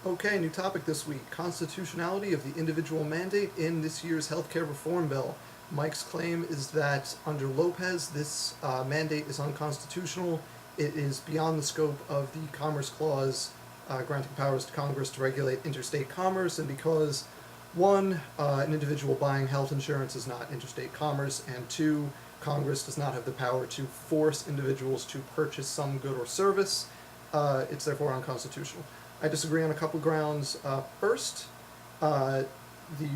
Okay, new topic this week, constitutionality of the individual mandate in this year's healthcare reform bill. Mike's claim is that under Lopez, this mandate is unconstitutional. It is beyond the scope of the Commerce Clause, granting powers to Congress to regulate interstate commerce, and because, one, an individual buying health insurance is not interstate commerce, and two, Congress does not have the power to force individuals to purchase some good or service. It's therefore unconstitutional. I disagree on a couple grounds. First, the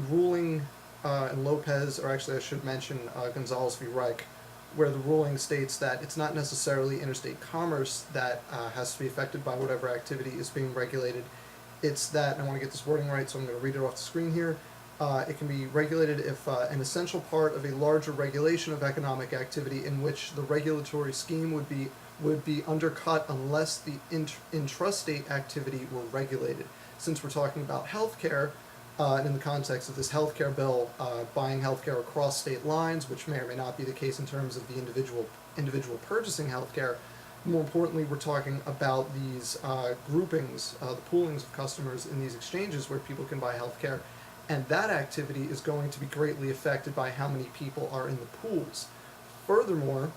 ruling in Lopez, or actually I should mention Gonzales v. Raich, where the ruling states that it's not necessarily interstate commerce that has to be affected by whatever activity is being regulated. It's that, and I want to get this wording right, so I'm going to read it off the screen here. It can be regulated if an essential part of a larger regulation of economic activity in which the regulatory scheme would be undercut unless the intrastate activity were regulated. Since we're talking about healthcare, and in the context of this healthcare bill, buying healthcare across state lines, which may or may not be the case in terms of the individual purchasing healthcare, more importantly, we're talking about these groupings, the poolings of customers in these exchanges where people can buy healthcare, and that activity is going to be greatly affected by how many people are in the pools. Furthermore,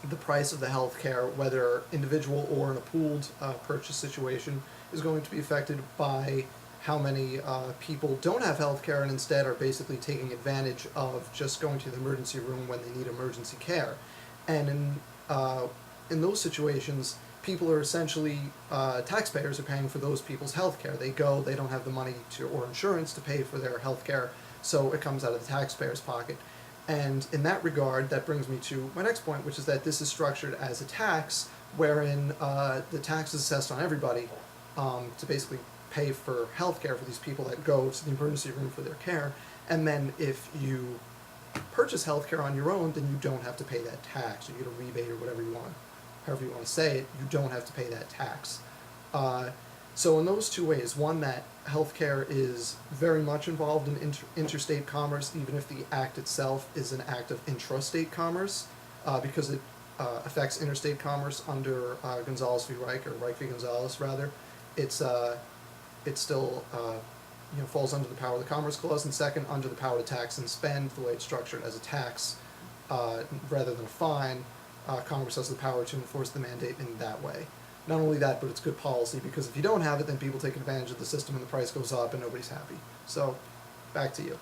the price of the healthcare, whether individual or in a pooled purchase situation, is going to be affected by how many people don't have healthcare and instead are basically taking advantage of just going to the emergency room when they need emergency care. And in those situations, people are essentially, taxpayers are paying for those people's healthcare. They go, they don't have the money or insurance to pay for their healthcare, so it comes out of the taxpayer's pocket. And in that regard, that brings me to my next point, which is that this is structured as a tax, wherein the tax is assessed on everybody to basically pay for healthcare for these people that go to the emergency room for their care. And then if you purchase healthcare on your own, then you don't have to pay that tax. You get a rebate or whatever you want, however you want to say it, you don't have to pay that tax. So in those two ways, one, that healthcare is very much involved in interstate commerce, even if the act itself is an act of intrastate commerce, because it affects interstate commerce under Gonzales v. Raich, or Raich v. Gonzales rather. It still falls under the power of the Commerce Clause, and second, under the power to tax and spend, the way it's structured as a tax rather than a fine. Congress has the power to enforce the mandate in that way. Not only that, but it's good policy, because if you don't have it, then people take advantage of the system and the price goes up and nobody's happy. So, back to you.